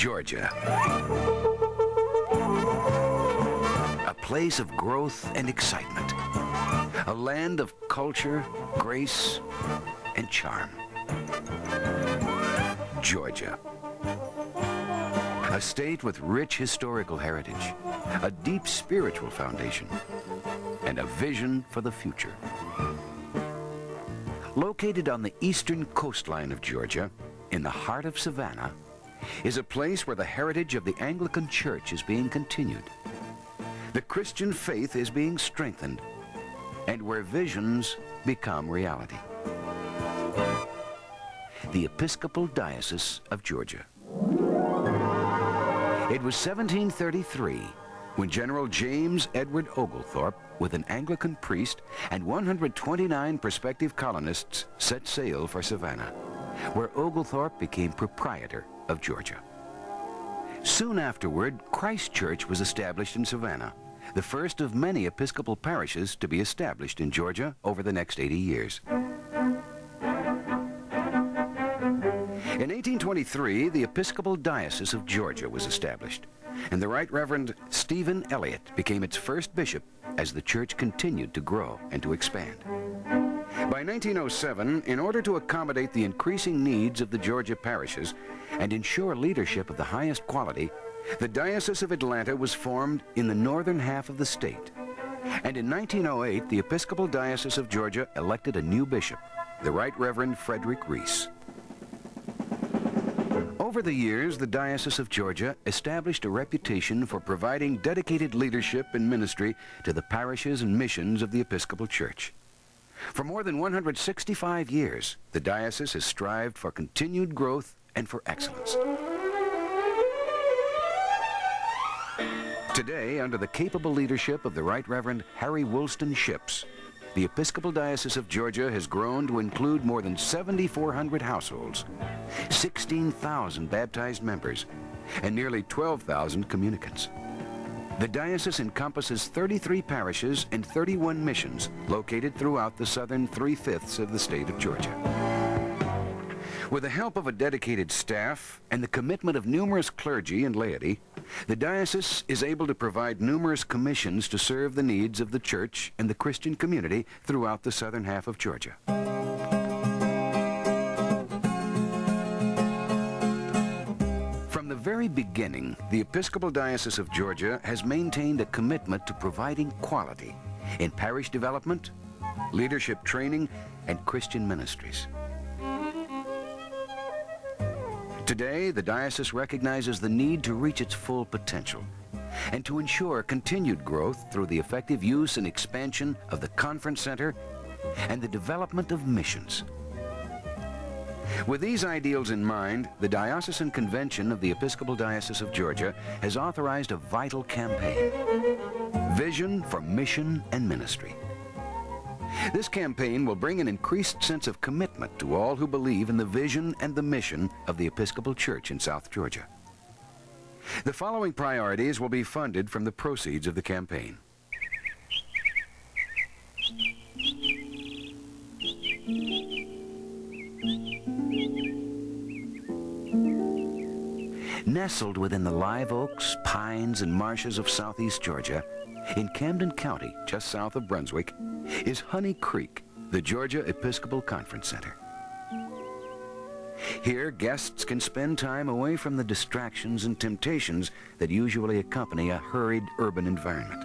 Georgia. A place of growth and excitement. A land of culture, grace, and charm. Georgia. A state with rich historical heritage, a deep spiritual foundation, and a vision for the future. Located on the eastern coastline of Georgia, in the heart of Savannah, is a place where the heritage of the Anglican Church is being continued. The Christian faith is being strengthened, and where visions become reality. The Episcopal Diocese of Georgia. It was 1733 when General James Edward Oglethorpe, with an Anglican priest and 129 prospective colonists, set sail for Savannah, where Oglethorpe became proprietor of Georgia. Soon afterward, Christ Church was established in Savannah, the first of many Episcopal parishes to be established in Georgia over the next 80 years. In 1823, the Episcopal Diocese of Georgia was established, and the Right Reverend Stephen Elliott became its first bishop as the church continued to grow and to expand. By 1907, in order to accommodate the increasing needs of the Georgia parishes and ensure leadership of the highest quality, the Diocese of Atlanta was formed in the northern half of the state. And in 1908, the Episcopal Diocese of Georgia elected a new bishop, the Right Reverend Frederick Reese. Over the years, the Diocese of Georgia established a reputation for providing dedicated leadership and ministry to the parishes and missions of the Episcopal Church. For more than 165 years, the diocese has strived for continued growth and for excellence. Today, under the capable leadership of the Right Reverend Harry Woolston Ships, the Episcopal Diocese of Georgia has grown to include more than 7,400 households, 16,000 baptized members, and nearly 12,000 communicants. The diocese encompasses 33 parishes and 31 missions located throughout the southern 3/5 of the state of Georgia. With the help of a dedicated staff and the commitment of numerous clergy and laity, the diocese is able to provide numerous commissions to serve the needs of the church and the Christian community throughout the southern half of Georgia. From the very beginning, the Episcopal Diocese of Georgia has maintained a commitment to providing quality in parish development, leadership training, and Christian ministries. Today, the diocese recognizes the need to reach its full potential and to ensure continued growth through the effective use and expansion of the conference center and the development of missions. With these ideals in mind, the Diocesan Convention of the Episcopal Diocese of Georgia has authorized a vital campaign, Vision for Mission and Ministry. This campaign will bring an increased sense of commitment to all who believe in the vision and the mission of the Episcopal Church in South Georgia. The following priorities will be funded from the proceeds of the campaign. Nestled within the live oaks, pines, and marshes of southeast Georgia, in Camden County, just south of Brunswick, is Honey Creek, the Georgia Episcopal Conference Center. Here, guests can spend time away from the distractions and temptations that usually accompany a hurried urban environment.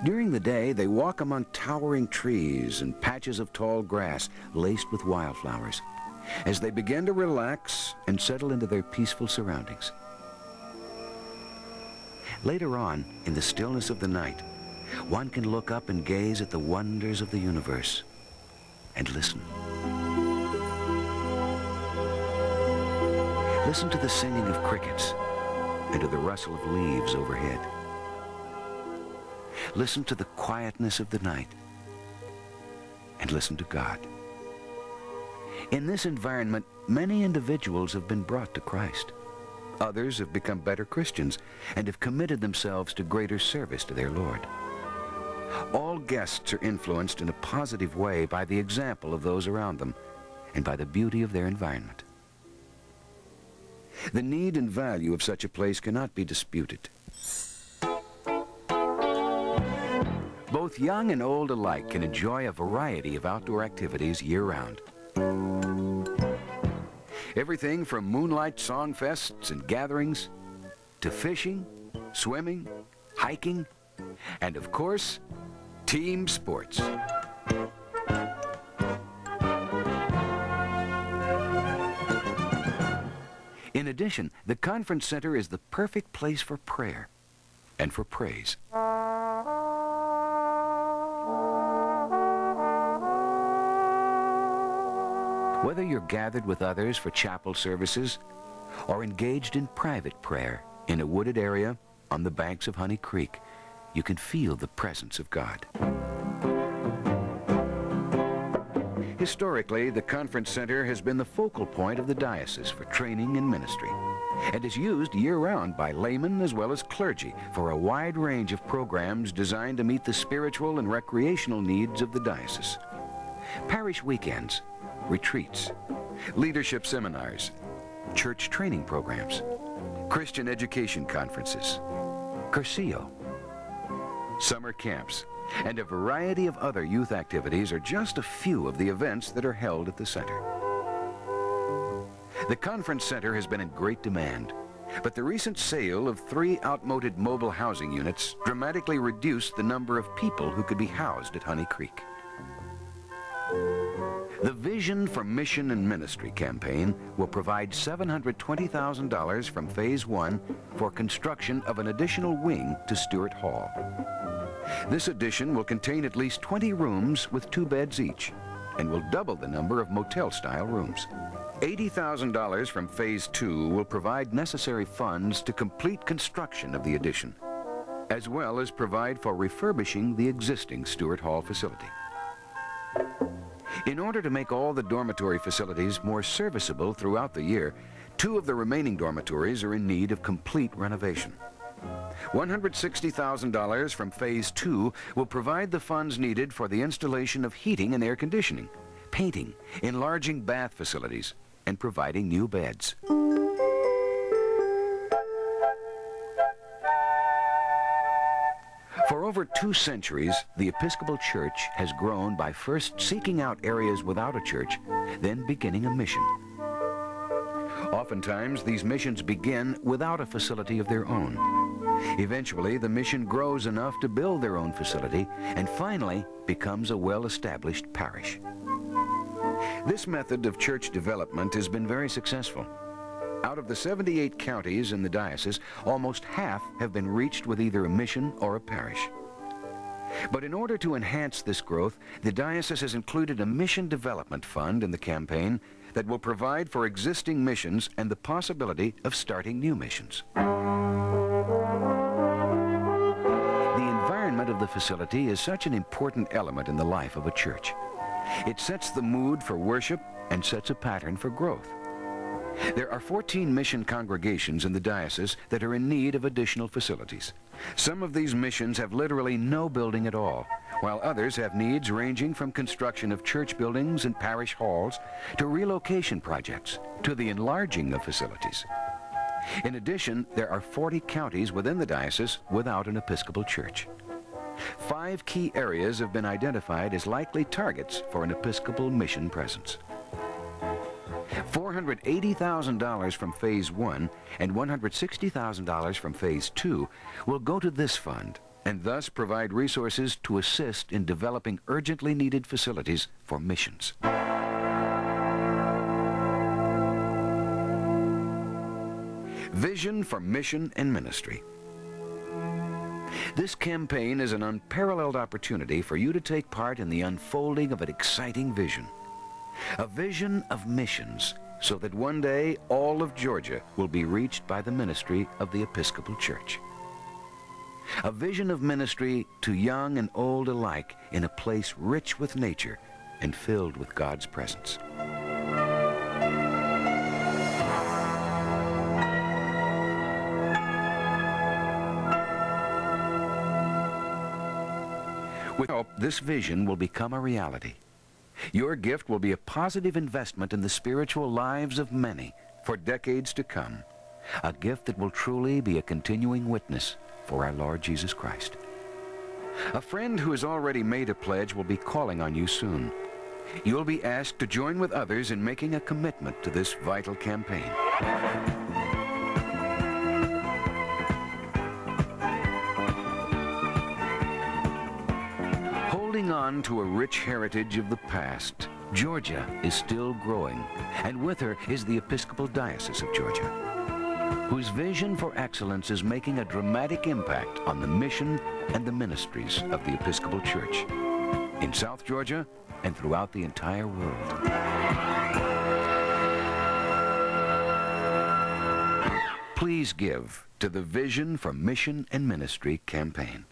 During the day, they walk among towering trees and patches of tall grass laced with wildflowers as they begin to relax and settle into their peaceful surroundings. Later on, in the stillness of the night, one can look up and gaze at the wonders of the universe and listen. Listen to the singing of crickets and to the rustle of leaves overhead. Listen to the quietness of the night and listen to God. In this environment, many individuals have been brought to Christ. Others have become better Christians and have committed themselves to greater service to their Lord. All guests are influenced in a positive way by the example of those around them and by the beauty of their environment. The need and value of such a place cannot be disputed. Both young and old alike can enjoy a variety of outdoor activities year-round. Everything from moonlight song fests and gatherings to fishing, swimming, hiking, and of course, team sports. In addition, the conference center is the perfect place for prayer and for praise. Whether you're gathered with others for chapel services or engaged in private prayer in a wooded area on the banks of Honey Creek, you can feel the presence of God. Historically, the Conference Center has been the focal point of the diocese for training and ministry, and is used year-round by laymen as well as clergy for a wide range of programs designed to meet the spiritual and recreational needs of the diocese. Parish weekends, retreats, leadership seminars, church training programs, Christian education conferences, Cursillo, summer camps, and a variety of other youth activities are just a few of the events that are held at the center. The conference center has been in great demand, but the recent sale of 3 outmoded mobile housing units dramatically reduced the number of people who could be housed at Honey Creek. The Vision for Mission and Ministry campaign will provide $720,000 from Phase 1 for construction of an additional wing to Stewart Hall. This addition will contain at least 20 rooms with 2 beds each and will double the number of motel-style rooms. $80,000 from Phase 2 will provide necessary funds to complete construction of the addition, as well as provide for refurbishing the existing Stewart Hall facility. In order to make all the dormitory facilities more serviceable throughout the year, 2 of the remaining dormitories are in need of complete renovation. $160,000 from Phase 2 will provide the funds needed for the installation of heating and air conditioning, painting, enlarging bath facilities, and providing new beds. For over 2 centuries, the Episcopal Church has grown by first seeking out areas without a church, then beginning a mission. Oftentimes, these missions begin without a facility of their own. Eventually, the mission grows enough to build their own facility and finally becomes a well-established parish. This method of church development has been very successful. Out of the 78 counties in the diocese, almost half have been reached with either a mission or a parish. But in order to enhance this growth, the diocese has included a mission development fund in the campaign that will provide for existing missions and the possibility of starting new missions. The environment of the facility is such an important element in the life of a church. It sets the mood for worship and sets a pattern for growth. There are 14 mission congregations in the diocese that are in need of additional facilities. Some of these missions have literally no building at all, while others have needs ranging from construction of church buildings and parish halls to relocation projects to the enlarging of facilities. In addition, there are 40 counties within the diocese without an Episcopal church. 5 key areas have been identified as likely targets for an Episcopal mission presence. $480,000 from Phase 1 and $160,000 from Phase 2 will go to this fund and thus provide resources to assist in developing urgently needed facilities for missions. Vision for Mission and Ministry. This campaign is an unparalleled opportunity for you to take part in the unfolding of an exciting vision. A vision of missions, so that one day all of Georgia will be reached by the ministry of the Episcopal Church. A vision of ministry to young and old alike in a place rich with nature and filled with God's presence. With hope, this vision will become a reality. Your gift will be a positive investment in the spiritual lives of many for decades to come, a gift that will truly be a continuing witness for our Lord Jesus Christ. A friend who has already made a pledge will be calling on you soon. You'll be asked to join with others in making a commitment to this vital campaign. Holding on to a rich heritage of the past, Georgia is still growing, and with her is the Episcopal Diocese of Georgia, whose vision for excellence is making a dramatic impact on the mission and the ministries of the Episcopal Church in South Georgia and throughout the entire world. Please give to the Vision for Mission and Ministry campaign.